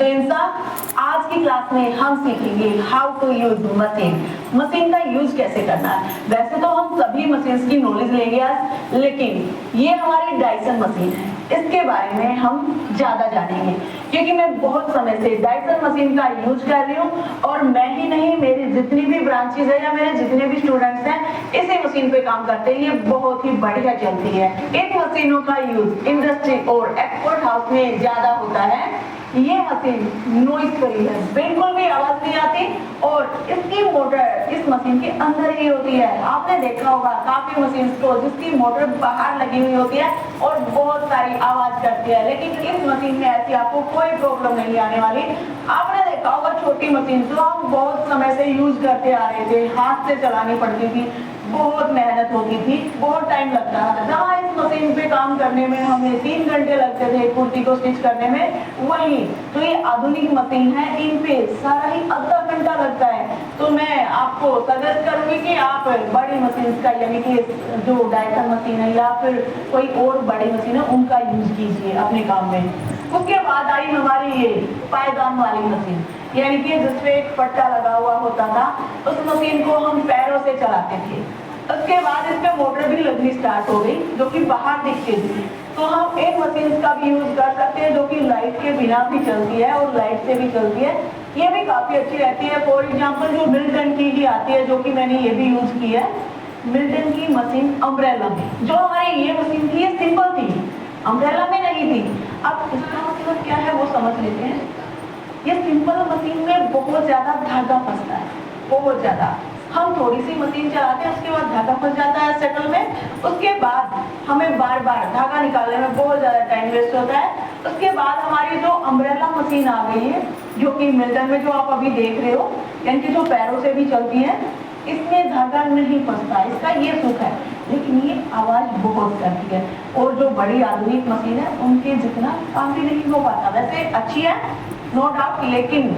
तो इंसान, आज की क्लास में हम सीखेंगे how to use machine. Machine का यूज कैसे करना है। वैसे तो हम सभी मशीन की नॉलेज लेंगे आज, लेकिन ये हमारी डायसन मशीन है, इसके बारे में हम ज्यादा जानेंगे क्योंकि मैं बहुत समय से डायसन मशीन का यूज कर रही हूँ और मैं ही नहीं, मेरी जितनी भी ब्रांचेज है या मेरे जितने भी स्टूडेंट्स हैं इसी मशीन पे काम करते हैं। ये बहुत ही बढ़िया चलती है। इन मशीनों का यूज इंडस्ट्री और एक्सपोर्ट हाउस में ज्यादा होता है। ये मशीन नॉइज फ्री है, बिल्कुल भी आवाज नहीं आती और इसकी मोटर इस मशीन के अंदर ही होती है। आपने देखा होगा काफी मशीन को जिसकी मोटर बाहर लगी हुई होती है और बहुत सारी आवाज करती है, लेकिन इस मशीन में ऐसी आपको कोई प्रॉब्लम नहीं आने वाली। आपने देखा होगा छोटी मशीन जो हम बहुत समय से यूज करते आ रहे थे, हाथ से चलानी पड़ती थी, बहुत मेहनत होती थी, बहुत टाइम लगता था। जहाँ इस मशीन पे काम करने में हमें 3 घंटे लगते थे कुर्ती को स्टिच करने में, वही तो ये आधुनिक मशीन है, इन पे सारा ही आधा घंटा लगता है। तो मैं आपको सजेस्ट करूंगी कि आप बड़ी मशीन का यानी कि जो डायसन मशीन है या फिर कोई और बड़ी मशीन है उनका यूज कीजिए अपने काम में। उसके बाद आई हमारी ये पायदान वाली मशीन, यानी कि जिसपे एक पट्टा लगा हुआ होता था, उस मशीन को हम पैरों से चलाते थे। उसके बाद इस पे मोटर भी लगनी स्टार्ट हो गई जो कि बाहर दिखती थी। तो हम एक मशीन का भी यूज कर सकते हैं जो कि लाइट के बिना भी चलती है और लाइट से भी चलती है, ये भी काफी अच्छी रहती है। फॉर एग्जाम्पल जो मिल्टन की ही आती है, जो कि मैंने ये भी यूज की है, मिल्टन की मशीन अम्ब्रेला में। जो हमारी ये मशीन थी ये सिंपल थी, अम्ब्रेला में नहीं थी। अब इसका मतलब क्या है वो समझ लेते हैं। ये सिंपल मशीन में बहुत ज्यादा धागा फंसता है, बहुत ज्यादा। हम थोड़ी सी मशीन चलाते हैं, उसके बाद धागा फंस जाता है सेटल में, उसके बाद हमें बार बार धागा निकालने में बहुत ज्यादा टाइम वेस्ट होता है। उसके बाद हमारी जो अम्ब्रेला मशीन आ गई है, जो कि मिल्टन में जो आप अभी देख रहे हो, यानी कि जो पैरों से भी चलती है, इसमें धागा नहीं फंसता, इसका ये सुख है, लेकिन ये आवाज बहुत करती है। और जो बड़ी आधुनिक मशीन है उनके जितना काम भी नहीं हो पाता। वैसे अच्छी है नो डाउट, लेकिन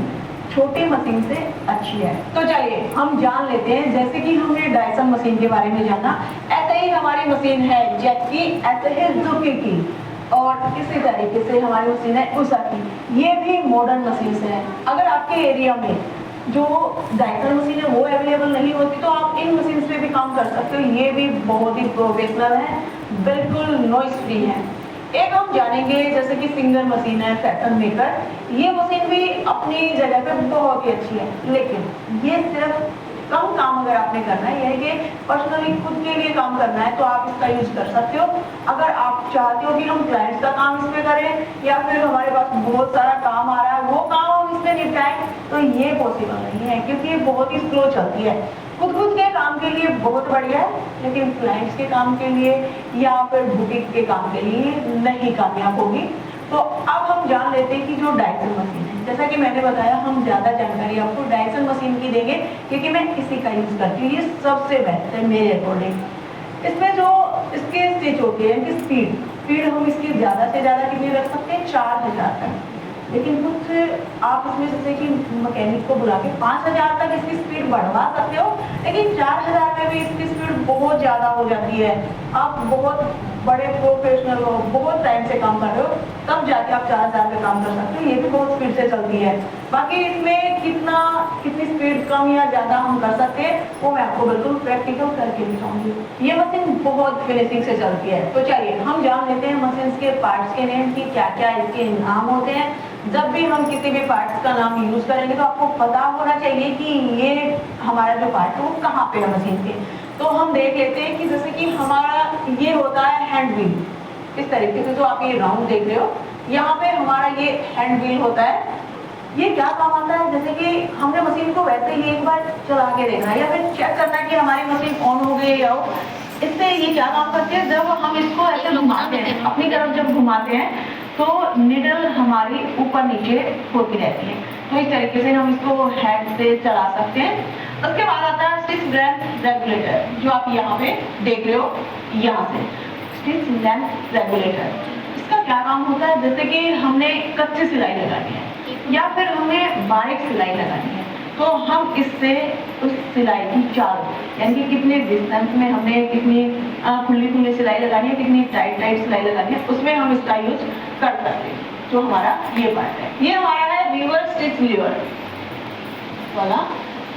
छोटी मशीन से अच्छी है। तो चलिए हम जान लेते हैं, जैसे कि हमने डायसन मशीन के बारे में जाना, ऐसे ही हमारी मशीन है जेट की, ऐसे है जुकी की, और इसी तरीके से हमारी मशीन है उषा की। ये भी मॉडर्न मशीन है। अगर आपके एरिया में जो डायसन मशीन है वो अवेलेबल नहीं होती तो आप इन मशीन पे भी काम कर सकते हो। ये भी बहुत ही प्रोफेशनल है, बिल्कुल नॉइज फ्री है। एक हम जानेंगे जैसे कि सिंगर मशीन है फैशन मेकर। ये मशीन भी अपनी जगह पे बहुत ही अच्छी है, लेकिन ये सिर्फ कम काम अगर आपने करना है, यानी कि पर्सनली खुद के लिए काम करना है, तो आप इसका यूज कर सकते हो। अगर आप चाहते हो कि हम क्लाइंट्स का काम इसमें करें या फिर हमारे पास बहुत सारा काम आ रहा है वो काम हम इसमें निपटाएं, तो ये पॉसिबल नहीं है क्योंकि ये बहुत ही स्लो चलती है। खुद के काम के लिए बहुत बढ़िया है, लेकिन क्लाइंट्स के काम के लिए या फिर बुटीक के काम के लिए नहीं कामयाब होगी। तो अब हम जान लेते हैं कि जो डायसन मशीन है, जैसा कि मैंने बताया हम ज्यादा जानकारी आपको डायसन मशीन की देंगे क्योंकि मैं इसी का यूज करती हूँ, ये सबसे बेस्ट है मेरे अकॉर्डिंग। इसमें जो इसके स्टिच होती है कि स्पीड हम इसकी ज्यादा से ज्यादा कितनी रख सकते हैं, 4000 तक। लेकिन कुछ आप इसमें जैसे कि मैकेनिक को बुला के 5000 तक इसकी स्पीड बढ़वा सकते हो, लेकिन 4000 में भी इसकी स्पीड बहुत ज्यादा हो जाती है। आप बहुत बड़े प्रोफेशनल हो, बहुत टाइम से काम कर रहे हो, तब जाके आप 4000 पे काम कर सकते हो। ये भी बहुत स्पीड से चलती है। बाकी इसमें कितनी स्पीड कम या ज्यादा हम कर सकते हैं वो मैं आपको बिल्कुल प्रैक्टिकल करके दिखाऊंगी। ये मशीन बहुत फिनिशिंग से चलती है। तो चलिए हम जान लेते हैं मशीन के पार्ट्स के नेम की, क्या क्या इसके नाम होते हैं। जब भी हम किसी भी पार्ट्स का नाम यूज करेंगे तो आपको पता होना चाहिए कि ये हमारा जो पार्ट है वो कहाँ पे है मशीन के। तो हम देख लेते हैं कि जैसे कि हमारा ये होता है हैंड व्हील, इस तरीके से जो आप ये राउंड देख रहे हो, यहाँ पे हमारा ये हैंड व्हील होता है। ये क्या काम आता है, जैसे कि हमने मशीन को वैसे ही एक बार चला के देखना है या फिर चेक करना है कि हमारी मशीन ऑन हो गई या हो। इससे ये क्या काम करती है, जब हम इसको ऐसे घुमाते हैं अपनी तरफ, जब घुमाते हैं तो निडल हमारी ऊपर नीचे होती रहती है। तो इस तरीके से हम इसको हैंड से चला सकते हैं। उसके बाद आता है स्टिच लेंथ रेगुलेटर, जो आप यहाँ पे देख रहे हो, यहाँ से स्टिच लेंथ रेगुलेटर। इसका क्या काम होता है, जैसे कि हमने कच्ची सिलाई लगानी है या फिर हमें बारीक सिलाई लगानी है, तो हम इससे उस सिलाई की चाल, यानी कि कितने डिस्टेंस में हमने कितनी खुली सिलाई लगानी है, कितनी टाइट सिलाई लगानी है, उसमें हम इसका यूज कर सकते हैं। जो हमारा ये पार्ट है, ये हमारा है L6 लीवर वाला,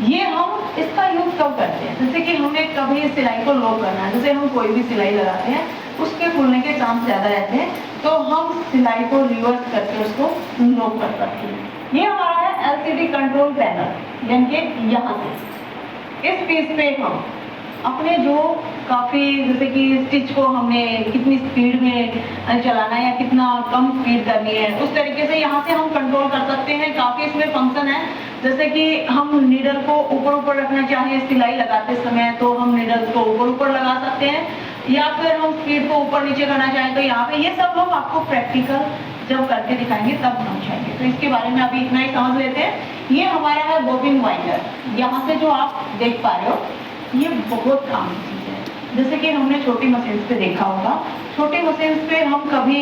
ये हम इसका यूज कब करते हैं? जैसे कि हमें कभी सिलाई को लॉक करना है, जैसे हम कोई भी सिलाई लगाते हैं उसके खुलने के चांस ज्यादा रहते हैं, तो हम सिलाई को रिवर्स करके उसको लॉक कर सकते हैं। ये हमारा है LCD कंट्रोल पैनल, यानी कि यहाँ से इस पीस पे हम अपने जो काफ़ी जैसे कि स्टिच को हमने कितनी स्पीड में चलाना है या कितना कम स्पीड करनी है, उस तरीके से यहाँ से हम कंट्रोल कर सकते हैं। काफ़ी इसमें फंक्शन है, जैसे कि हम नीडल को ऊपर रखना चाहें सिलाई लगाते समय तो हम नीडल को ऊपर लगा सकते हैं, या फिर हम स्पीड को ऊपर नीचे करना चाहें तो यहाँ पे, ये सब हम आपको प्रैक्टिकल जब करके दिखाएंगे तब समझाएंगे। तो इसके बारे में अभी इतना ही समझ लेते हैं। ये हमारा है बॉबिन वाइंडर, यहाँ से जो आप देख पा रहे हो ये बहुत काम की चीज़ है। जैसे कि हमने छोटी मशीन पे देखा होगा, छोटी मशीन पे हम कभी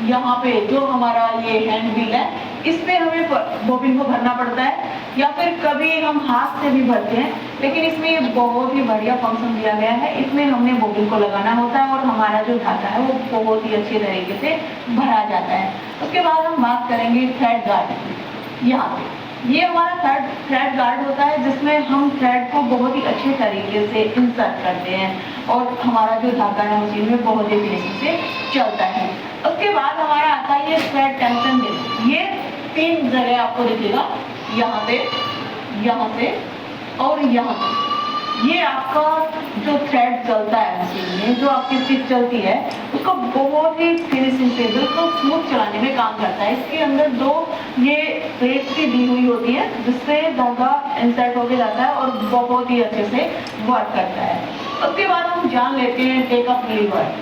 यहाँ पे जो हमारा ये हैंड व्हील है इस पे हमें बॉबिन को भरना पड़ता है, या फिर कभी हम हाथ से भी भरते हैं, लेकिन इसमें ये बहुत ही बढ़िया फंक्शन दिया गया है। इसमें हमने बॉबिन को लगाना होता है और हमारा जो धागा है वो बहुत ही अच्छे तरीके से भरा जाता है। उसके बाद हम बात करेंगे थ्रेड गार्ड की। यहाँ पे ये हमारा थ्रेड गार्ड होता है, जिसमें हम थ्रेड को बहुत ही अच्छे तरीके से इंसर्ट करते हैं और हमारा जो धागा है मशीन में बहुत ही फिनिशिंग से चलता है। उसके बाद हमारा आता है ये थ्रेड टेंशन डिस्क। ये 3 जगह आपको दिखेगा, यहाँ से और यहाँ पे। ये आपका जो थ्रेड चलता है मशीन में, जो आपकी स्टिच चलती है, उसको बहुत ही फिनिशिंग से बिल्कुल स्मूथ चलाने में काम करता है। इसके अंदर 2 ये प्लेट्स की दी हुई होती है, जिससे धागा इंसर्ट होके जाता है और बहुत ही अच्छे से वर्क करता है। उसके बाद हम जान लेते हैं टेक अप लीवर,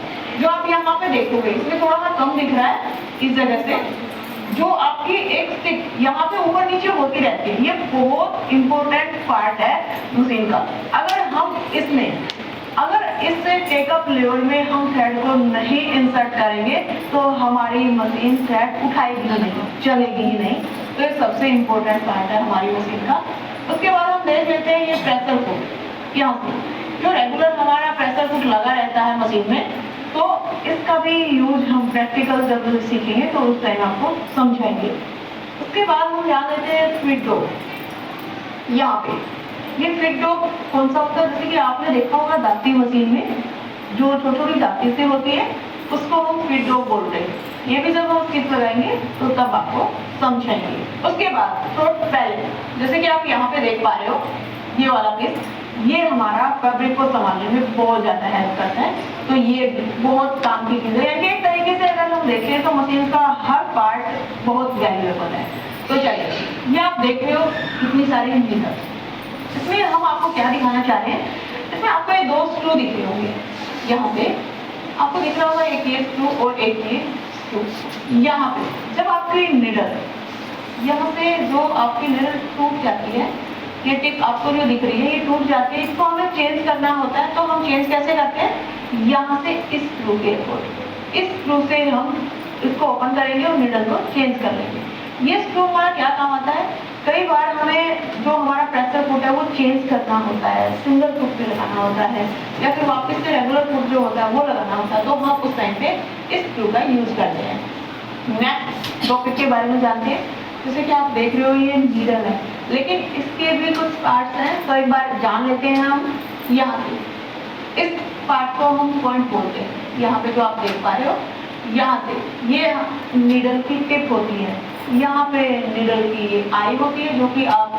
जो आप यहाँ पे देखोगे इसमें थोड़ा सा कम दिख रहा है इस जगह से, जो आपकी एक स्टिक यहाँ पे ऊपर नीचे होती रहती है। ये बहुत इंपॉर्टेंट पार्ट है मशीन का। अगर इससे टेकअप लेवल में हम थ्रेड को नहीं इंसर्ट करेंगे तो हमारी मशीन थ्रेड उठाएगी ही नहीं, चलेगी ही नहीं। तो ये सबसे इंपॉर्टेंट पार्ट है हमारी मशीन का। उसके बाद हम देख लेते हैं ये प्रेशर फुट। यहाँ से जो रेगुलर हमारा प्रेशर फुट लगा रहता है मशीन में, तो इसका भी यूज हम प्रैक्टिकल जब सीखेंगे तो उस टाइम आपको समझाएंगे। उसके बाद हम जान लेते हैं फिट डॉग। यहाँ पे ये फिट डॉग कौन सा होता है? जैसे कि आपने देखा होगा दाती मशीन में जो छोटी छोटी दाती से होती है, उसको हम फिट डॉग बोलते हैं। ये भी जब हम स्टिच लगाएंगे तो तब आपको समझाएंगे। उसके बाद फ्रंट पैलेट, जैसे कि आप यहाँ पे देख पा रहे हो ये वाला पीस, ये हमारा फैब्रिक को संभालने में बहुत ज्यादा हेल्प करता है। तो ये बहुत काम की चीज है, यानी एक तरीके से अगर हम देखें तो मशीन का हर पार्ट बहुत वैल्यूएबल है। तो चलिए, ये आप देख रहे हो कितनी सारी नीडल। इसमें हम आपको क्या दिखाना चाह रहे हैं, इसमें आपको ये 2 स्क्रू दिख रहे होंगे। यहाँ पे आपको दिख रहा होगा एक ये स्क्रू और एक ये स्क्रू। यहाँ पे जब आपकी नीडल यहाँ से जो आपकी नीडल टूट जाती है, ये टिप आपको जो दिख रही है ये टूट जाती है, इसको हमें चेंज करना होता है। तो हम चेंज कैसे करते हैं? यहाँ से इस स्क्रू के ऊपर, इस स्क्रू से हम इसको ओपन करेंगे और नीडल को चेंज कर लेंगे। ये स्क्रू हमारा क्या काम आता है? कई बार हमें जो हमारा प्रेशर फुट है वो चेंज करना होता है, सिंगल फुट पे लगाना होता है, या फिर वापस से रेगुलर फुट जो होता है वो लगाना होता है, तो हम उस टाइम पे इस स्क्रू का यूज करते हैं। नेक्स्ट टॉपिक के बारे में जानते हैं। जैसे कि आप देख रहे हो ये नीडल है, लेकिन इसके भी कुछ पार्ट्स हैं, तो एक बार जान लेते हैं हम। यहाँ से इस पार्ट को हम पॉइंट बोलते हैं। यहाँ पे जो आप देख पा रहे हो, यहाँ से ये नीडल की टिप होती है, यहाँ पे नीडल की आई होती है, जो कि आप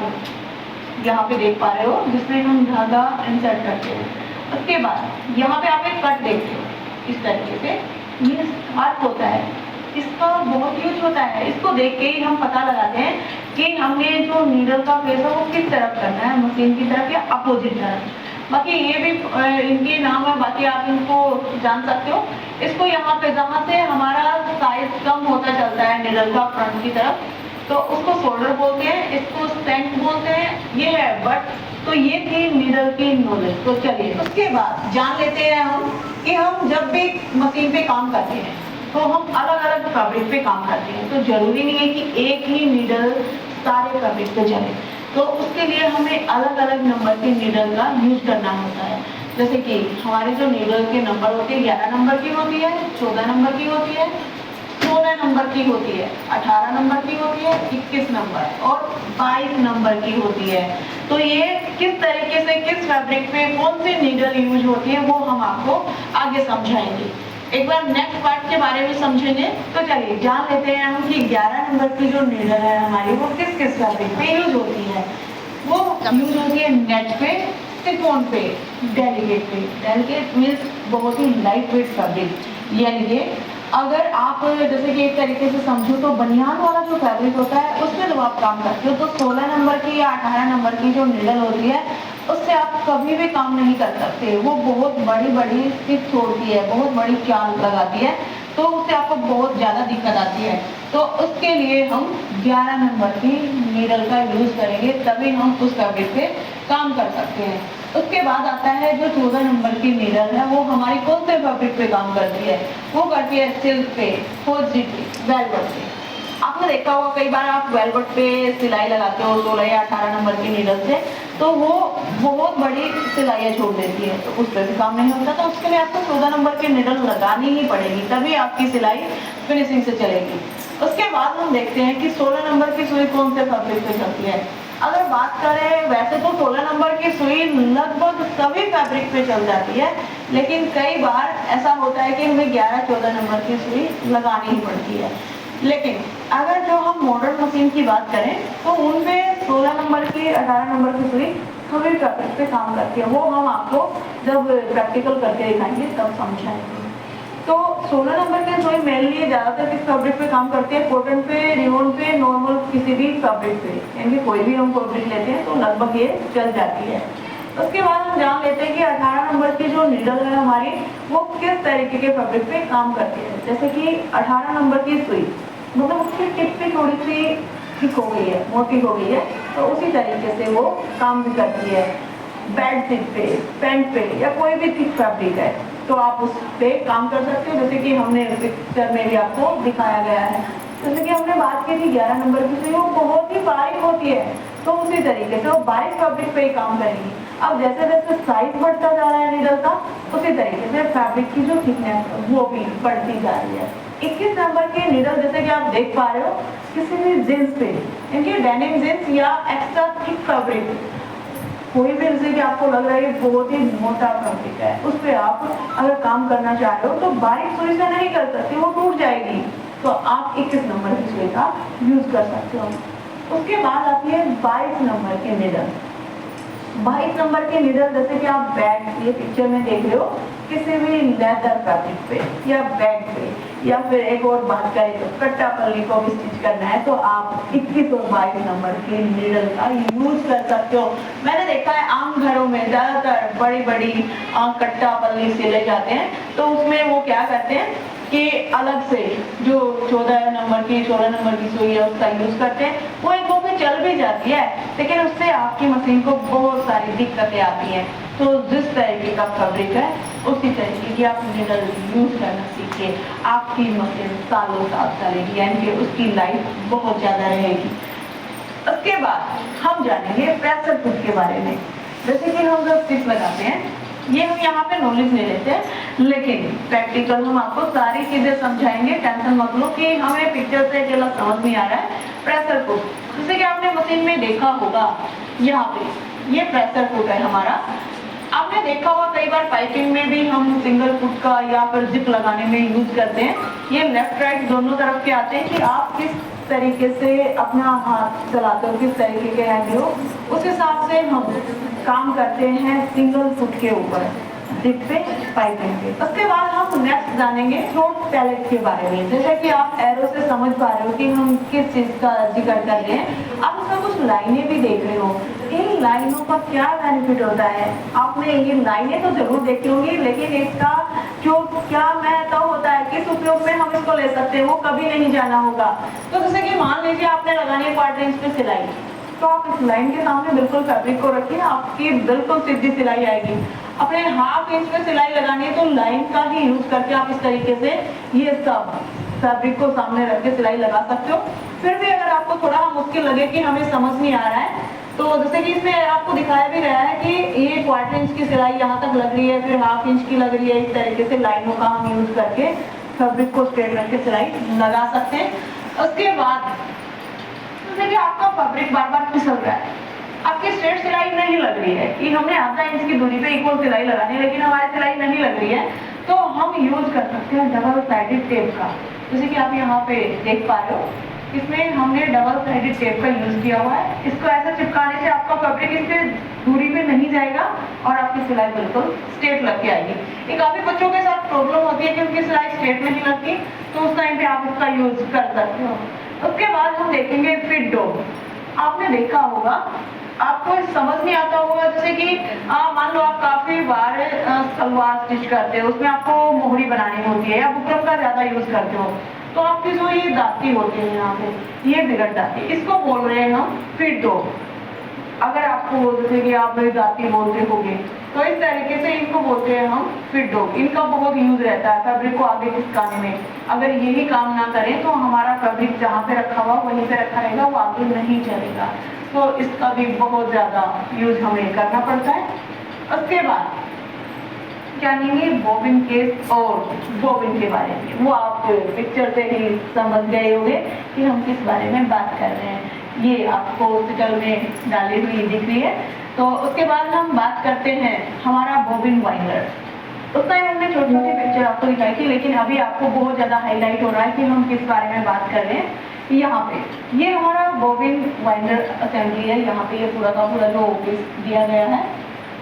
यहाँ पे देख पा रहे हो, जिसमें हम धागा इंसर्ट करते हैं। उसके बाद यहाँ पे आप एक कट देखते हो इस तरीके से, ये स्पार्क होता है, इसका बहुत यूज होता है। इसको देख के ही हम पता लगाते हैं कि हमने जो नीडल का फेस है वो किस तरफ करना है, मशीन की तरफ या अपोजिट तरफ। बाकी ये भी इनके नाम है, बाकी आप इनको जान सकते हो। इसको यहाँ पे जहाँ से हमारा साइज कम होता चलता है नीडल का फ्रंट की तरफ, तो उसको शोल्डर बोलते हैं, इसको स्टैंक बोलते हैं। ये है बट। तो ये थी नीडल की नॉलेज। तो चलिए उसके बाद जान लेते हैं हम कि हम जब भी मशीन पे काम करते हैं तो हम अलग अलग फैब्रिक पे काम करते हैं। तो जरूरी नहीं है कि एक ही नीडल सारे फैब्रिक पे चले, तो उसके लिए हमें अलग अलग नंबर के नीडल का यूज करना होता है। जैसे कि हमारे जो नीडल के नंबर होते हैं 11 नंबर की होती है, 14 नंबर की होती है, 16 14 नंबर की होती है, 18 नंबर की होती है, 21 नंबर और 22 नंबर की होती है। तो ये किस तरीके से किस फैब्रिक पे कौन सी नीडल यूज होती है वो हम आपको आगे समझाएंगे। एक बार नेक्स्ट पार्ट के बारे में समझेंगे। तो चलिए जान लेते हैं हम कि 11 नंबर की जो नीडल है हमारी वो किस किस फैब्रिक पे यूज होती है। वो यूज होती है नेट पे, सिफॉन पे, डेलिकेट पे। डेलिकेट मीन्स बहुत ही लाइट वेट फैब्रिक। यानी कि अगर आप जैसे कि एक तरीके से समझो तो बनियान वाला जो फैब्रिक होता है उसमें जब आप काम करते हो तो 16 नंबर की या 18 नंबर की जो नीडल होती है उससे आप कभी भी काम नहीं कर सकते। वो बहुत बड़ी बड़ी स्टिच छोड़ती है, बहुत बड़ी चाल लगाती है, तो उससे आपको बहुत ज़्यादा दिक्कत आती है। तो उसके लिए हम 11 नंबर की नीडल का यूज करेंगे, तभी हम उस फैब्रिक पे काम कर सकते हैं। उसके बाद आता है जो 14 नंबर की नीडल है, वो हमारी कौन से फैब्रिक पे काम करती है? वो करती है सिल्क पे, फौजी पे, वेलवेट पे। आपने देखा होगा कई बार आप वेलवेट पे सिलाई लगाते हो 16 या 18 नंबर की नीडल से, तो वो बहुत बड़ी सिलाइयाँ छोड़ देती है, तो उस पर भी काम नहीं होता। तो उसके लिए आपको 14 नंबर की नीडल लगानी ही पड़ेगी, तभी आपकी सिलाई फिनिशिंग से चलेगी। उसके बाद हम देखते हैं कि 16 नंबर की सुई कौन से फैब्रिक पे चलती है। अगर बात करें वैसे तो 16 नंबर की सुई लगभग सभी फैब्रिक पे चल जाती है, लेकिन कई बार ऐसा होता है कि हमें 11-14 नंबर की सुई लगानी ही पड़ती है। लेकिन अगर जो हम मॉडर्न मशीन की बात करें तो उनपे 16 नंबर की 18 नंबर की सुई सभी फैब्रिक पे काम करती है। वो हम आपको जब प्रैक्टिकल करके दिखाएंगे तब समझाएंगे। तो 16 नंबर की सुई मेनली ज्यादातर किस फैब्रिक पे काम करती है? कॉटन पे, रियोन पे, नॉर्मल किसी भी फैब्रिक पे, यानी कोई भी हम फैब्रिक लेते हैं तो लगभग ये चल जाती है। उसके बाद हम जान लेते हैं कि 18 नंबर की जो नीडल है हमारी वो किस तरीके के फैब्रिक पे काम करती है। जैसे कि 18 नंबर की सुई मतलब उसकी टिप भी थोड़ी सी थिक हो गई है, मोटी हो गई है, तो उसी तरीके से वो काम भी करती है। बेडशीट पे, पेंट पे या कोई भी थिक फैब्रिक है तो आप उस पे काम कर सकते हो, जैसे कि हमने पिक्चर में भी आपको दिखाया गया है। जैसे कि हमने बात की थी 11 नंबर की सुई, वो बहुत ही बारीक होती है, तो उसी तरीके से वो बारीक फैब्रिक पे ही काम करेंगी। अब जैसे जैसे साइज बढ़ता जा रहा है नीडल का, उसी तरीके से फैब्रिक की जो थिकनेस वो भी बढ़ती जा रही है। 21 नंबर की नीडल जैसे कि आप देख पा रहे हो किसी भी जींस पे, इनके डेनिम जींस या एक्स्ट्रा थिक फैब्रिक, कोई भी जैसे कि आपको लग रहा है ये बहुत ही मोटा फैब्रिक है, उस पर आप अगर काम करना चाह रहे हो तो बारीक सुई से नहीं कर सकते, वो टूट जाएगी, तो आप 21 नंबर की सुई का यूज कर सकते हो। उसके बाद आती है 22 नंबर की नीडल। 22 नंबर की नीडल जैसे कि आप बैग, ये पिक्चर में देख रहे हो, किसी भी लेदर फैब्रिक पे या बैग पे, या फिर एक और बात करें तो कट्टा पल्ली को भी स्टिच करना है तो आप 21 और 22 नंबर की नीडल का यूज कर सकते हो। मैंने देखा है आम घरों में ज्यादातर बड़ी बड़ी कट्टा पल्ली सिले जाते हैं, तो उसमें वो क्या करते हैं कि अलग से जो 14 नंबर की 16 नंबर की सुई है उसका यूज करते हैं। वो एक दो में चल भी जाती है, लेकिन उससे आपकी मशीन को बहुत सारी दिक्कतें आती हैं। तो जिस तरीके का फैब्रिक है उसी तरीके की आप नीडल यूज करना सीखिए, आपकी मशीन सालों साल चलेगी, यानी कि उसकी लाइफ बहुत ज्यादा रहेगी। उसके बाद हम जानेंगे प्रेशर कुक के बारे में। जैसे कि हम जब स्टिच लगाते हैं, ये हम यहाँ पे नॉलेज ले लेते हैं, लेकिन प्रैक्टिकल हम आपको सारी चीजें समझाएंगे, टेंशन मत लो कि हमें पिक्चर से अकेला समझ नहीं आ रहा है। प्रेशर कुक जैसे कि आपने मशीन में देखा होगा, यहाँ पे ये प्रेशर कुक है हमारा। आपने देखा होगा कई बार पाइपिंग में भी हम सिंगल फुट का या फिर जिप लगाने में यूज करते हैं। ये लेफ्ट राइट दोनों तरफ के आते हैं कि आप किस तरीके से अपना हाथ चलाते हो, किस तरीके के हैंड हो, उस हिसाब से हम काम करते हैं सिंगल फुट के ऊपर, जिप पे, पाइपिंग पे। उसके बाद हम नेक्स्ट जानेंगे थ्रोट पैलेट के बारे में। जैसे कि आप एरो से समझ पा रहे हो कि हम किस चीज का जिक्र कर रहे हैं। आप उसमें कुछ लाइनें भी देख रहे हो, इन लाइनों का क्या बेनिफिट होता है? आपने ये लाइनें तो जरूर देखी होंगी, लेकिन इसका जो क्या महत्व होता है, किस उपयोग में हम इसको ले सकते हैं, वो कभी नहीं जाना होगा। तो जैसे कि मान लीजिए आपने लगानी है 4 इंच पे सिलाई, तो आप इस लाइन के सामने बिल्कुल फैब्रिक को रखिए, आपकी बिल्कुल सीधी सिलाई आएगी। अपने हाफ इंच पे सिलाई लगानी है तो लाइन का ही यूज करके आप इस तरीके से ये सब फैब्रिक को सामने रख के सिलाई लगा सकते हो। फिर भी अगर आपको थोड़ा मुश्किल लगे कि हमें समझ नहीं आ रहा है, तो जैसे कि इसमें आपको दिखाया भी गया है कि ये 4 इंच की सिलाई यहाँ तक लग रही है, फिर हाफ इंच की लग रही है, इस तरीके से लाइनों का हम यूज करके फैब्रिक को स्ट्रेट रख के सिलाई लगा सकते हैं। उसके बाद जैसे कि आपका फैब्रिक बार बार फिसल रहा है, आपकी स्ट्रेट सिलाई नहीं लग रही है कि हमने आधा इंच की दूरी पे इक्वल सिलाई लगानी है लेकिन हमारी सिलाई नहीं लग रही है, तो हम यूज कर सकते हैं डबल साइडेड टेप का। जैसे कि आप यहाँ पे देख पा रहे हो, इसमें हमने डबल साइडेड टेप का यूज किया हुआ है। इसको ऐसा चिपकाने से आपका फैब्रिक इससे दूरी पे नहीं जाएगा और आपकी सिलाई बिल्कुल स्ट्रेट लग के आएगी। ये काफी बच्चों के साथ प्रॉब्लम होती है कि उनकी सिलाई स्ट्रेट नहीं लगती, तो उस टाइम पे आप इसका यूज कर सकते हो। उसके बाद हम देखेंगे फिट डो। आपने देखा होगा, आपको समझ नहीं आता होगा, जैसे कि मान लो आप काफी बार सलवार स्टिच करते हो, उसमें आपको मोहरी बनानी होती है या बुकरम का ज्यादा यूज करते हो, तो आपकी जो ये दाती होती है यहाँ पे, ये बिगड़ जाती है, इसको बोल रहे हैं हम फिट डो। अगर आपको जैसे कि आप दाती बोलते होंगे तो इस तरीके से इनको बोलते हैं हम फिट डो। इनका बहुत यूज रहता है फैब्रिक को आगे खिसकाने में। अगर यही काम ना करें तो हमारा फैब्रिक जहाँ पे रखा हुआ वहीं पे रखा रहेगा, वो आगे नहीं चलेगा, तो इसका भी बहुत ज्यादा यूज हमें करना पड़ता है। उसके बाद जानेंगे बॉबिन केस और बॉबिन के बारे में। वो आप पिक्चर से ही समझ गए होंगे कि हम किस बारे में बात कर रहे हैं। ये आपको हॉस्पिटल में डाली हुई दिख रही है। तो उसके बाद हम बात करते हैं हमारा बॉबिन वाइंडर। उस टाइम हमने छोटी छोटी पिक्चर आपको दिखाई थी, लेकिन अभी आपको बहुत ज्यादा हाईलाइट हो रहा है कि हम किस बारे में बात कर रहे हैं। यहाँ पे ये हमारा बॉबिन वाइंडर असेंबली है। यहाँ पे ये पूरा का पूरा जो पीस दिया गया है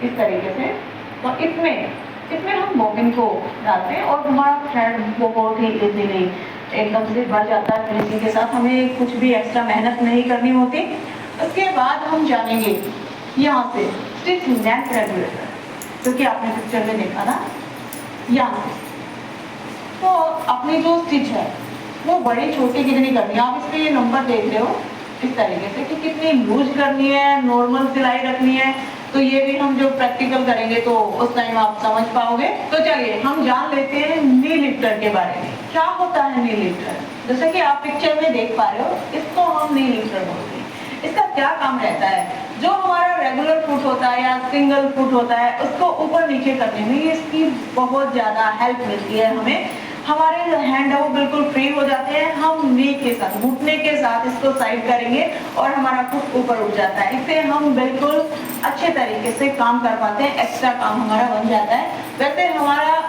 इस तरीके से, तो इसमें हम बॉबिन को डालते हैं और हमारा थ्रेड बहुत ही इजीली एकदम से भर जाता है फिनिशिंग के साथ, हमें कुछ भी एक्स्ट्रा मेहनत नहीं करनी होती। उसके बाद हम जानेंगे यहाँ से स्टिच लेंथ रेगुलेटर, क्योंकि आपने पिक्चर में देखा था यहाँ से, तो अपनी जो स्टिच है वो बड़ी छोटी कितनी करनी है, आप इसमें ये नंबर देख रहे हो इस तरीके से कि कितनी लूज करनी है, नॉर्मल सिलाई रखनी है, तो ये भी हम जो प्रैक्टिकल करेंगे तो उस टाइम आप समझ पाओगे। तो चलिए हम जान लेते हैं नी लिफ्टर के बारे में। क्या होता है नी लिफ्टर? जैसे कि आप पिक्चर में देख पा रहे हो, इसको हम नी लिफ्टर बोलते हैं। इसका क्या काम रहता है? जो हमारा रेगुलर फुट होता है या सिंगल फुट होता है, उसको ऊपर नीचे करने में इसकी बहुत ज्यादा हेल्प मिलती है हमें। हमारे जो हैंड है वो बिल्कुल फ्री हो जाते हैं। हम नी के साथ, घुटने के साथ इसको साइड करेंगे और हमारा फुट ऊपर उठ जाता है। इससे हम बिल्कुल अच्छे तरीके से काम कर पाते हैं, एक्स्ट्रा काम हमारा बन जाता है। वैसे हमारा